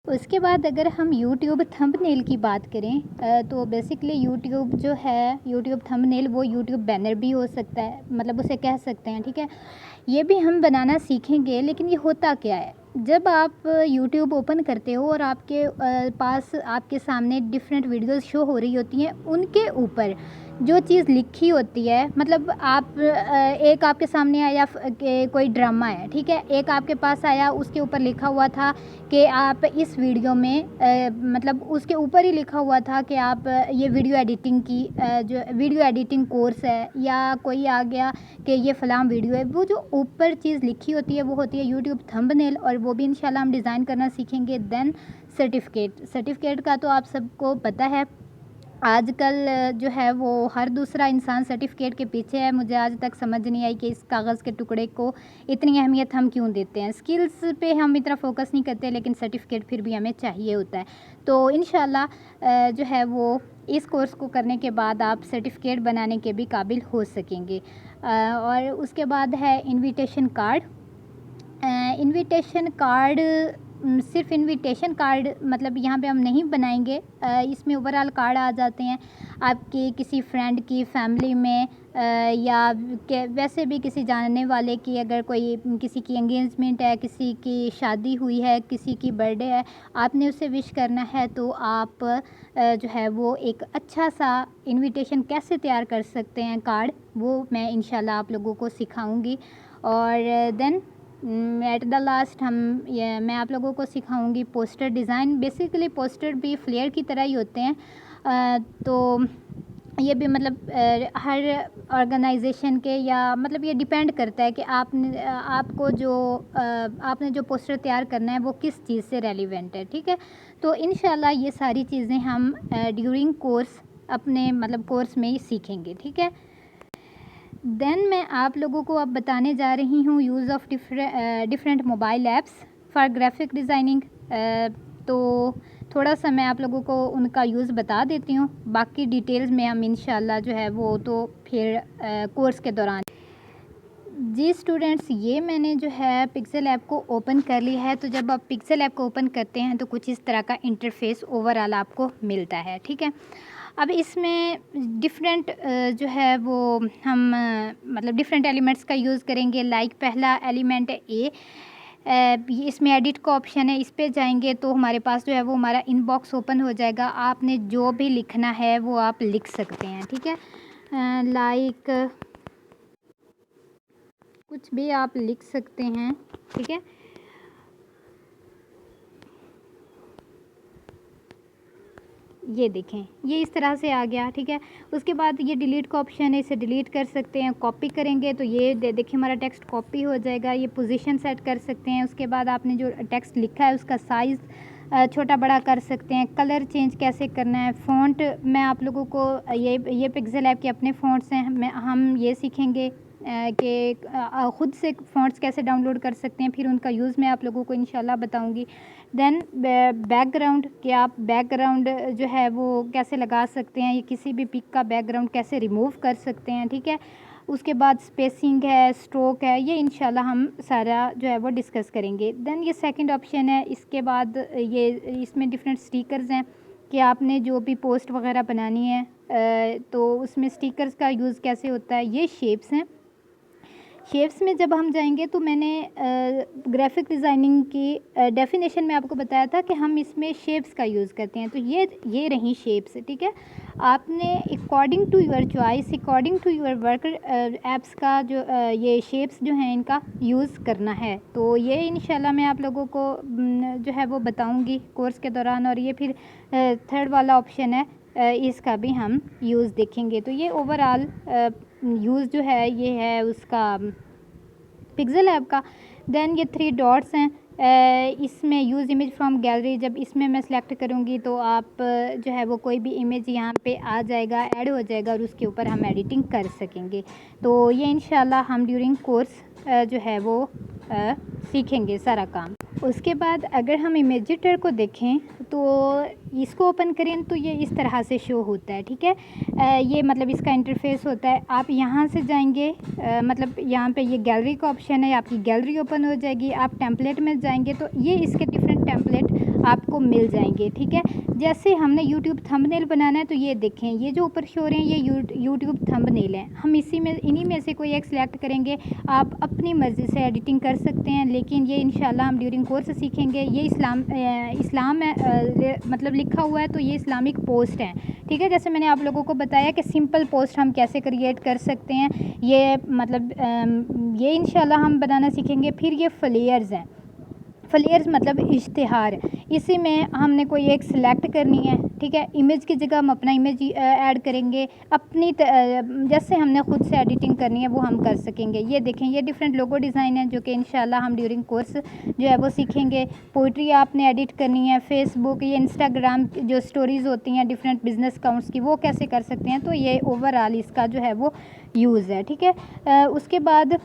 उसके बाद अगर हम यूट्यूब थंबनेल की बात करें तो बेसिकली यूट्यूब जो है, यूट्यूब थंबनेल वो यूट्यूब बैनर भी हो सकता है, मतलब उसे कह सकते हैं, ठीक है। ये भी हम बनाना सीखेंगे। लेकिन ये होता क्या है, जब आप यूट्यूब ओपन करते हो और आपके पास आपके सामने डिफरेंट वीडियोस शो हो रही होती हैं, उनके ऊपर जो चीज़ लिखी होती है, मतलब आप एक आपके सामने आया कोई ड्रामा है, ठीक है, एक आपके पास आया, उसके ऊपर लिखा हुआ था कि आप इस वीडियो में मतलब उसके ऊपर ही लिखा हुआ था कि आप ये वीडियो एडिटिंग की जो वीडियो एडिटिंग कोर्स है, या कोई आ गया कि ये फ़लाँ वीडियो है। वो जो ऊपर चीज़ लिखी होती है वो होती है यूट्यूब थंबनेल, और वो भी इंशाल्लाह हम डिज़ाइन करना सीखेंगे। देन सर्टिफिकेट का तो आप सबको पता है, आजकल जो है वो हर दूसरा इंसान सर्टिफिकेट के पीछे है। मुझे आज तक समझ नहीं आई कि इस कागज़ के टुकड़े को इतनी अहमियत हम क्यों देते हैं। स्किल्स पे हम इतना फोकस नहीं करते, लेकिन सर्टिफिकेट फिर भी हमें चाहिए होता है। तो इंशाल्लाह जो है वो इस कोर्स को करने के बाद आप सर्टिफिकेट बनाने के भी काबिल हो सकेंगे। और उसके बाद है इनविटेशन कार्ड। इनविटेशन कार्ड सिर्फ इनविटेशन कार्ड मतलब यहाँ पे हम नहीं बनाएंगे। इसमें ओवरऑल कार्ड आ जाते हैं आपके किसी फ्रेंड की फैमिली में, या वैसे भी किसी जानने वाले की, अगर कोई किसी की एंगेजमेंट है, किसी की शादी हुई है, किसी की बर्थडे है, आपने उसे विश करना है, तो आप जो है वो एक अच्छा सा इनविटेशन कैसे तैयार कर सकते हैं कार्ड, वो मैं इंशाल्लाह आप लोगों को सिखाऊंगी। और देन एट द लास्ट मैं आप लोगों को सिखाऊंगी पोस्टर डिज़ाइन। बेसिकली पोस्टर भी फ्लेयर की तरह ही होते हैं। तो ये भी मतलब हर ऑर्गेनाइजेशन के, या मतलब ये डिपेंड करता है कि आपको जो आपने जो पोस्टर तैयार करना है वो किस चीज़ से रेलिवेंट है, ठीक है। तो इंशाल्लाह ये सारी चीज़ें हम ड्यूरिंग कोर्स अपने मतलब कोर्स में ही सीखेंगे, ठीक है। देन मैं आप लोगों को अब बताने जा रही हूँ use of different mobile apps for graphic designing. तो थोड़ा सा मैं आप लोगों को उनका यूज़ बता देती हूँ, बाकी डिटेल्स में हम इंशाल्लाह जो है वो तो फिर कोर्स के दौरान। जी स्टूडेंट्स, ये मैंने जो है पिक्सेल ऐप को ओपन कर लिया है। तो जब आप पिक्सेल ऐप को ओपन करते हैं तो कुछ इस तरह का इंटरफेस ओवरऑल आपको मिलता है, ठीक है। अब इसमें डिफरेंट जो है वो हम मतलब डिफरेंट एलिमेंट्स का यूज़ करेंगे। लाइक पहला एलिमेंट है ए, इसमें एडिट का ऑप्शन है, इस पे जाएंगे तो हमारे पास जो है वो हमारा इनबॉक्स ओपन हो जाएगा। आपने जो भी लिखना है वो आप लिख सकते हैं, ठीक है। लाइक कुछ भी आप लिख सकते हैं, ठीक है। ये देखें, ये इस तरह से आ गया, ठीक है। उसके बाद ये डिलीट का ऑप्शन है, इसे डिलीट कर सकते हैं। कॉपी करेंगे तो ये देखिए हमारा टेक्स्ट कॉपी हो जाएगा। ये पोजीशन सेट कर सकते हैं। उसके बाद आपने जो टेक्स्ट लिखा है उसका साइज़ छोटा बड़ा कर सकते हैं। कलर चेंज कैसे करना है। फ़ॉन्ट मैं आप लोगों को ये पिक्सेल ऐप के अपने फ़ॉन्ट्स हैं, हम ये सीखेंगे कि ख़ुद से फ़ॉन्ट्स कैसे डाउनलोड कर सकते हैं, फिर उनका यूज़ मैं आप लोगों को इंशाल्लाह बताऊंगी। देन बैकग्राउंड, कि आप बैकग्राउंड जो है वो कैसे लगा सकते हैं, ये किसी भी पिक का बैकग्राउंड कैसे रिमूव कर सकते हैं, ठीक है। उसके बाद स्पेसिंग है, स्ट्रोक है, ये इंशाल्लाह हम सारा जो है वो डिस्कस करेंगे। देन ये सेकंड ऑप्शन है। इसके बाद ये इसमें डिफरेंट स्टिकर्स हैं कि आपने जो भी पोस्ट वगैरह बनानी है तो उसमें स्टिकर्स का यूज़ कैसे होता है। ये शेप्स हैं। शेप्स में जब हम जाएंगे तो मैंने ग्राफिक डिज़ाइनिंग की डेफिनेशन में आपको बताया था कि हम इसमें शेप्स का यूज़ करते हैं। तो ये रही शेप्स, ठीक है। आपने according to your choice, according to your work apps का जो ये शेप्स जो हैं इनका यूज़ करना है। तो ये इंशाल्लाह मैं आप लोगों को जो है वो बताऊंगी कोर्स के दौरान। और ये फिर थर्ड वाला ऑप्शन है, इसका भी हम यूज़ देखेंगे। तो ये ओवरऑल यूज़ जो है ये है उसका पिक्सेल ऐप का। देन ये 3 डॉट्स हैं, इसमें यूज़ इमेज फ्रॉम गैलरी, जब इसमें मैं सेलेक्ट करूँगी तो आप जो है वो कोई भी इमेज यहाँ पे आ जाएगा, ऐड हो जाएगा, और उसके ऊपर हम एडिटिंग कर सकेंगे। तो ये इंशाल्लाह हम ड्यूरिंग कोर्स जो है वो सीखेंगे सारा काम। उसके बाद अगर हम इमेजिटर को देखें तो इसको ओपन करें तो ये इस तरह से शो होता है, ठीक है। ये मतलब इसका इंटरफेस होता है। आप यहाँ से जाएंगे, मतलब यहाँ पे ये गैलरी का ऑप्शन है, आपकी गैलरी ओपन हो जाएगी। आप टेम्पलेट में जाएंगे तो ये इसके डिफरेंट टेम्पलेट आपको मिल जाएंगे, ठीक है। जैसे हमने यूट्यूब थंबनेल बनाना है तो ये देखें, ये जो ऊपर शो रहे हैं ये यूट्यूब थंबनेल है। हम इन्हीं में से कोई एक सिलेक्ट करेंगे। आप अपनी मर्ज़ी से एडिटिंग कर सकते हैं, लेकिन ये इंशाल्लाह हम ड्यूरिंग कोर्स सीखेंगे। ये इस्लाम है, मतलब लिखा हुआ है तो ये इस्लामिक पोस्ट है, ठीक है। जैसे मैंने आप लोगों को बताया कि सिंपल पोस्ट हम कैसे क्रिएट कर सकते हैं, ये मतलब ये इंशाल्लाह हम बनाना सीखेंगे। फिर ये फ्लेयर्स हैं। फ्लेयर्स मतलब इश्तिहार। इसी में हमने कोई एक सिलेक्ट करनी है, ठीक है। इमेज की जगह हम अपना इमेज ऐड करेंगे, अपनी जैसे हमने ख़ुद से एडिटिंग करनी है वो हम कर सकेंगे। ये देखें, ये डिफरेंट लोगो डिज़ाइन है जो कि इंशाल्लाह हम ड्यूरिंग कोर्स जो है वो सीखेंगे। पोइट्री आपने एडिट करनी है, फेसबुक, ये इंस्टाग्राम जो स्टोरीज़ होती हैं डिफरेंट बिजनेस अकाउंट्स की, वो कैसे कर सकते हैं। तो ये ओवरऑल इसका जो है वो यूज़ है, ठीक है। उसके बाद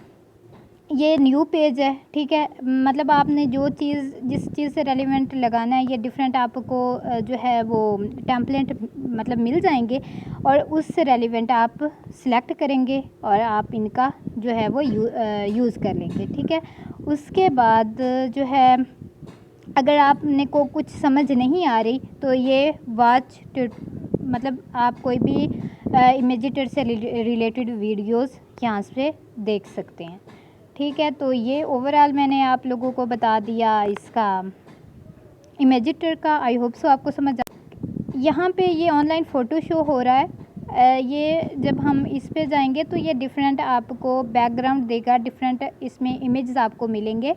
ये न्यू पेज है, ठीक है। मतलब आपने जो चीज़ जिस चीज़ से रेलिवेंट लगाना है, ये डिफरेंट आपको जो है वो टेम्पलेट मतलब मिल जाएंगे और उससे रेलिवेंट आप सिलेक्ट करेंगे और आप इनका जो है वो यूज़ कर लेंगे, ठीक है। उसके बाद जो है अगर आपने को कुछ समझ नहीं आ रही तो ये मतलब आप कोई भी इमेजिटर से रिलेटेड वीडियोस यहाँ से देख सकते हैं, ठीक है। तो ये ओवरऑल मैंने आप लोगों को बता दिया इसका इमेजिटर का। आई होप सो आपको समझ आ। यहाँ पे ये ऑनलाइन फ़ोटो शो हो रहा है। ये जब हम इस पे जाएंगे तो ये डिफरेंट आपको बैकग्राउंड देगा, डिफरेंट इसमें इमेजेस आपको मिलेंगे,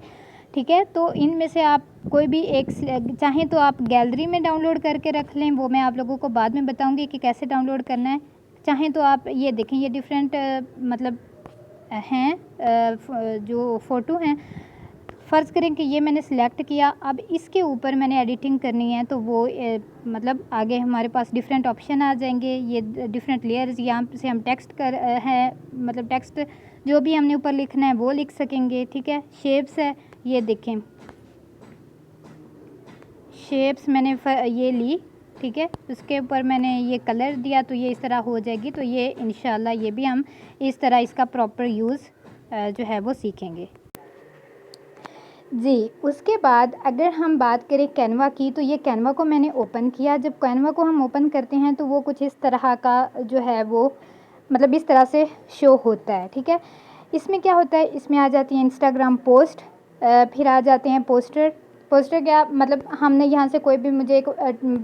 ठीक है। तो इनमें से आप कोई भी एक चाहें तो आप गैलरी में डाउनलोड करके रख लें, वो मैं आप लोगों को बाद में बताऊँगी कि कैसे डाउनलोड करना है। चाहें तो आप ये देखें, ये डिफरेंट मतलब हैं जो फ़ोटो हैं। फ़र्ज़ करें कि ये मैंने सिलेक्ट किया, अब इसके ऊपर मैंने एडिटिंग करनी है तो वो मतलब आगे हमारे पास डिफरेंट ऑप्शन आ जाएंगे। ये डिफरेंट लेयर्स, यहाँ से हम टेक्स्ट है मतलब टेक्स्ट जो भी हमने ऊपर लिखना है वो लिख सकेंगे, ठीक है। शेप्स है, ये देखें शेप्स मैंने ये ली, ठीक है। उसके ऊपर मैंने ये कलर दिया तो ये इस तरह हो जाएगी। तो ये इंशाल्लाह ये भी हम इस तरह इसका प्रॉपर यूज़ जो है वो सीखेंगे जी। उसके बाद अगर हम बात करें कैनवा की, तो ये कैनवा को मैंने ओपन किया। जब कैनवा को हम ओपन करते हैं तो वो कुछ इस तरह का जो है वो मतलब इस तरह से शो होता है, ठीक है। इसमें क्या होता है, इसमें आ जाती है इंस्टाग्राम पोस्ट, फिर आ जाते हैं पोस्टर क्या मतलब हमने यहाँ से कोई भी मुझे एक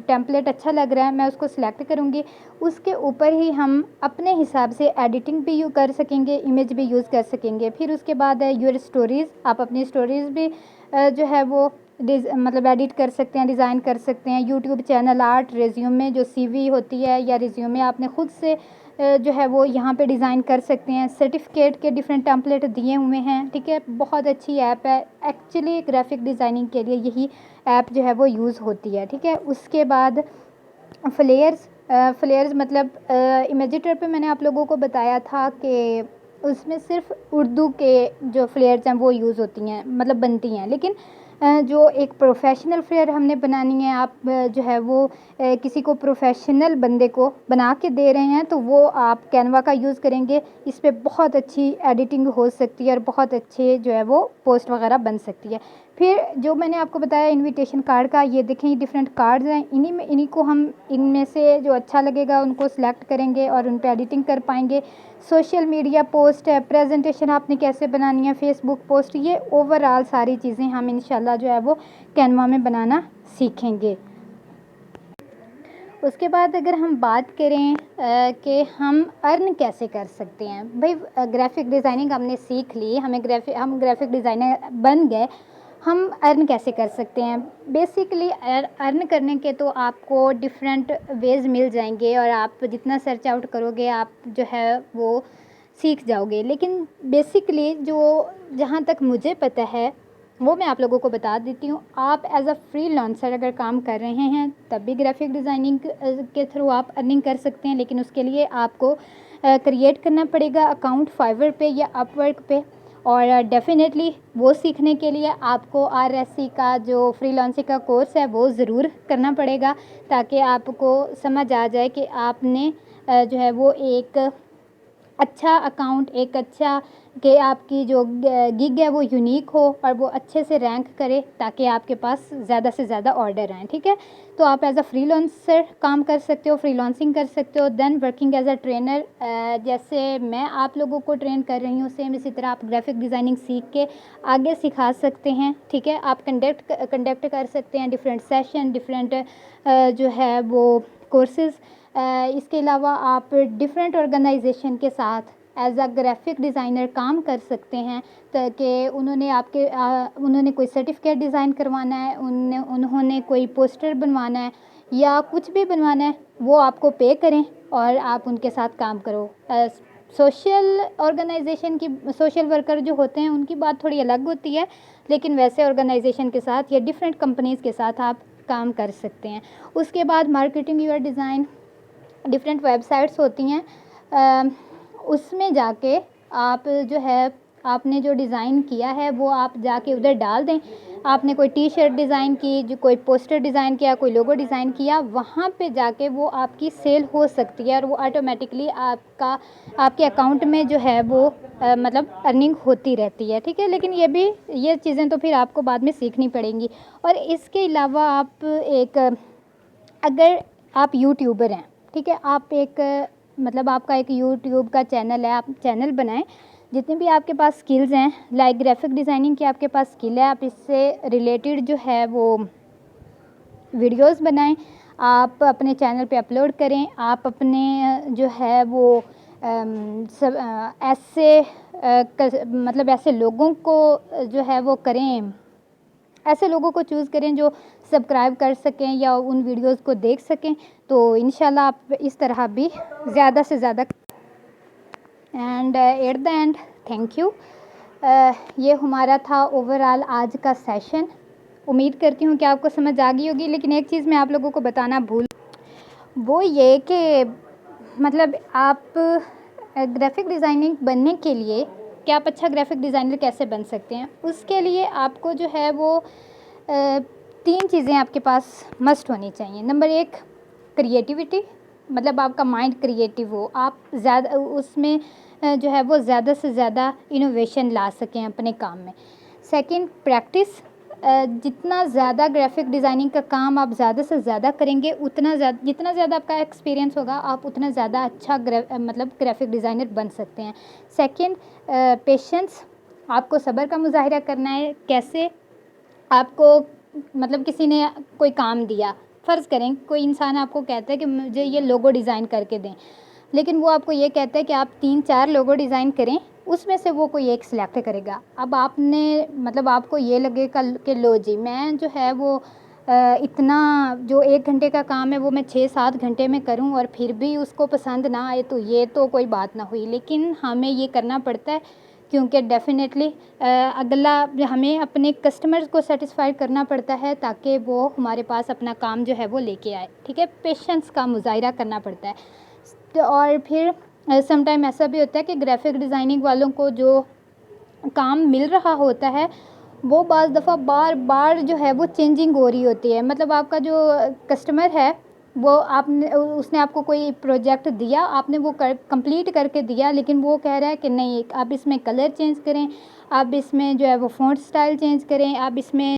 टेम्पलेट अच्छा लग रहा है, मैं उसको सिलेक्ट करूँगी। उसके ऊपर ही हम अपने हिसाब से एडिटिंग भी कर सकेंगे, इमेज भी यूज़ कर सकेंगे। फिर उसके बाद है योर स्टोरीज़, आप अपनी स्टोरीज़ भी जो है वो मतलब एडिट कर सकते हैं, डिज़ाइन कर सकते हैं। यूट्यूब चैनल, आर्ट, रिज्यूमे जो CV होती है या रिज्यूमे आपने ख़ुद से जो है वो यहाँ पे डिज़ाइन कर सकते हैं। सर्टिफिकेट के डिफरेंट टेम्पलेट दिए हुए हैं, ठीक है। बहुत अच्छी ऐप है एक्चुअली, ग्राफिक डिज़ाइनिंग के लिए यही ऐप जो है वो यूज़ होती है, ठीक है। उसके बाद फ्लेयर्स मतलब इमेजिटर पे मैंने आप लोगों को बताया था कि उसमें सिर्फ उर्दू के जो फ्लेयर्स हैं वो यूज़ होती हैं मतलब बनती हैं, लेकिन जो एक प्रोफेशनल फ्लेयर हमने बनानी है, आप जो है वो किसी को प्रोफेशनल बंदे को बना के दे रहे हैं तो वो आप कैनवा का यूज़ करेंगे। इस पर बहुत अच्छी एडिटिंग हो सकती है और बहुत अच्छे जो है वो पोस्ट वगैरह बन सकती है। फिर जो मैंने आपको बताया इनविटेशन कार्ड का, ये देखें ये डिफरेंट कार्ड्स हैं। इन्हीं को हम इनमें से जो अच्छा लगेगा उनको सिलेक्ट करेंगे और उन पर एडिटिंग कर पाएंगे। सोशल मीडिया पोस्ट है, प्रेजेंटेशन आपने कैसे बनानी है, फेसबुक पोस्ट, ये ओवरऑल सारी चीज़ें हम इंशाल्लाह जो है वो कैनवा में बनाना सीखेंगे। उसके बाद अगर हम बात करें कि हम अर्न कैसे कर सकते हैं, भाई ग्राफिक डिज़ाइनिंग हमने सीख ली, हम ग्राफिक डिज़ाइनर बन गए, हम अर्न कैसे कर सकते हैं। बेसिकली अर्न करने के तो आपको डिफरेंट वेज़ मिल जाएंगे और आप जितना सर्च आउट करोगे आप जो है वो सीख जाओगे। लेकिन बेसिकली जो जहाँ तक मुझे पता है वो मैं आप लोगों को बता देती हूँ। आप एज अ फ्रीलांसर अगर काम कर रहे हैं तब भी ग्राफिक डिज़ाइनिंग के थ्रू आप अर्निंग कर सकते हैं, लेकिन उसके लिए आपको क्रिएट करना पड़ेगा अकाउंट फाइवर पे या अपवर्क पे। और डेफ़िनेटली वो सीखने के लिए आपको RSC का जो फ्रीलांसिंग का कोर्स है वो ज़रूर करना पड़ेगा, ताकि आपको समझ आ जाए कि आपने जो है वो एक अच्छा अकाउंट, एक अच्छा कि आपकी जो गिग है वो यूनिक हो और वो अच्छे से रैंक करे, ताकि आपके पास ज़्यादा से ज़्यादा ऑर्डर आएँ, ठीक है। तो आप एज अ फ्रीलांसर काम कर सकते हो, फ्रीलांसिंग कर सकते हो, then working as a trainer, जैसे मैं आप लोगों को ट्रेन कर रही हूँ, सेम इसी तरह आप ग्राफिक डिज़ाइनिंग सीख के आगे सिखा सकते हैं, ठीक है। आप कंडक्ट कर सकते हैं डिफरेंट सेशन, डिफरेंट जो है वो कोर्सेज़। इसके अलावा आप डिफरेंट ऑर्गेनाइजेशन के साथ एज अ ग्राफिक डिज़ाइनर काम कर सकते हैं, ताकि उन्होंने कोई सर्टिफिकेट डिज़ाइन करवाना है, उन्होंने कोई पोस्टर बनवाना है या कुछ भी बनवाना है, वो आपको पे करें और आप उनके साथ काम करो। सोशल ऑर्गेनाइजेशन की सोशल वर्कर जो होते हैं उनकी बात थोड़ी अलग होती है, लेकिन वैसे ऑर्गेनाइजेशन के साथ या डिफरेंट कंपनीज़ के साथ आप काम कर सकते हैं। उसके बाद marketing your design, different websites होती हैं, उसमें जाके आप जो है आपने जो डिज़ाइन किया है वो आप जाके उधर डाल दें। आपने कोई टी शर्ट डिज़ाइन की, जो कोई पोस्टर डिज़ाइन किया, कोई लोगो डिज़ाइन किया, वहाँ पे जाके वो आपकी सेल हो सकती है और वो ऑटोमेटिकली आपके अकाउंट में जो है वो मतलब अर्निंग होती रहती है, ठीक है। लेकिन ये चीज़ें तो फिर आपको बाद में सीखनी पड़ेंगी। और इसके अलावा अगर आप यूट्यूबर हैं, ठीक है, आप मतलब आपका एक यूट्यूब का चैनल है, आप चैनल बनाएं। जितने भी आपके पास स्किल्स हैं, लाइक ग्राफिक डिज़ाइनिंग की आपके पास स्किल है, आप इससे रिलेटेड जो है वो वीडियोस बनाएं, आप अपने चैनल पे अपलोड करें। आप अपने जो है वो मतलब ऐसे लोगों को जो है वो करें, ऐसे लोगों को चूज़ करें जो सब्सक्राइब कर सकें या उन वीडियोस को देख सकें। तो इंशाल्लाह आप इस तरह भी ज़्यादा से ज़्यादा। And at the end thank you. ये हमारा था ओवरऑल आज का सेशन। उम्मीद करती हूँ कि आपको समझ आ गई होगी। लेकिन एक चीज़ मैं आप लोगों को बताना भूल, वो ये कि मतलब आप ग्राफिक डिज़ाइनिंग बनने के लिए कि आप अच्छा ग्राफिक डिज़ाइनर कैसे बन सकते हैं, उसके लिए आपको जो है वो 3 चीज़ें आपके पास मस्ट होनी चाहिए। नंबर 1 क्रिएटिविटी, मतलब आपका माइंड क्रिएटिव हो, आप ज़्यादा उसमें जो है वो ज़्यादा से ज़्यादा इनोवेशन ला सकें अपने काम में। सेकंड प्रैक्टिस, जितना ज़्यादा ग्राफिक डिज़ाइनिंग का काम आप ज़्यादा से ज़्यादा करेंगे, जितना ज़्यादा आपका एक्सपीरियंस होगा, आप उतना ज़्यादा अच्छा मतलब ग्राफिक डिज़ाइनर बन सकते हैं। सेकंड पेशेंस, आपको सब्र का मुज़ाहिरा करना है। कैसे? आपको मतलब किसी ने कोई काम दिया, फ़र्ज़ करें कोई इंसान आपको कहता है कि मुझे ये लोगो डिज़ाइन करके दें, लेकिन वो आपको ये कहता है कि आप 3-4 लोगो डिज़ाइन करें, उसमें से वो कोई एक सिलेक्ट करेगा। अब आपने मतलब आपको ये लगेगा कि लो जी, मैं जो है वो इतना जो 1 घंटे का काम है वो मैं 6-7 घंटे में करूं और फिर भी उसको पसंद ना आए, तो ये तो कोई बात ना हुई। लेकिन हमें ये करना पड़ता है, क्योंकि डेफ़िनेटली अगला हमें अपने कस्टमर्स को सेटिस्फाइड करना पड़ता है, ताकि वो हमारे पास अपना काम जो है वो लेके आए, ठीक है। पेशेंस का मुज़ाहिरा करना पड़ता है। तो और फिर सम टाइम ऐसा भी होता है कि ग्राफिक डिज़ाइनिंग वालों को जो काम मिल रहा होता है वो बाज़ दफ़ा बार बार जो है वो चेंजिंग हो रही होती है। मतलब आपका जो कस्टमर है वो उसने आपको कोई प्रोजेक्ट दिया, आपने वो कंप्लीट करके दिया, लेकिन वो कह रहा है कि नहीं, आप इसमें कलर चेंज करें, आप इसमें जो है वो फ़ॉन्ट स्टाइल चेंज करें, आप इसमें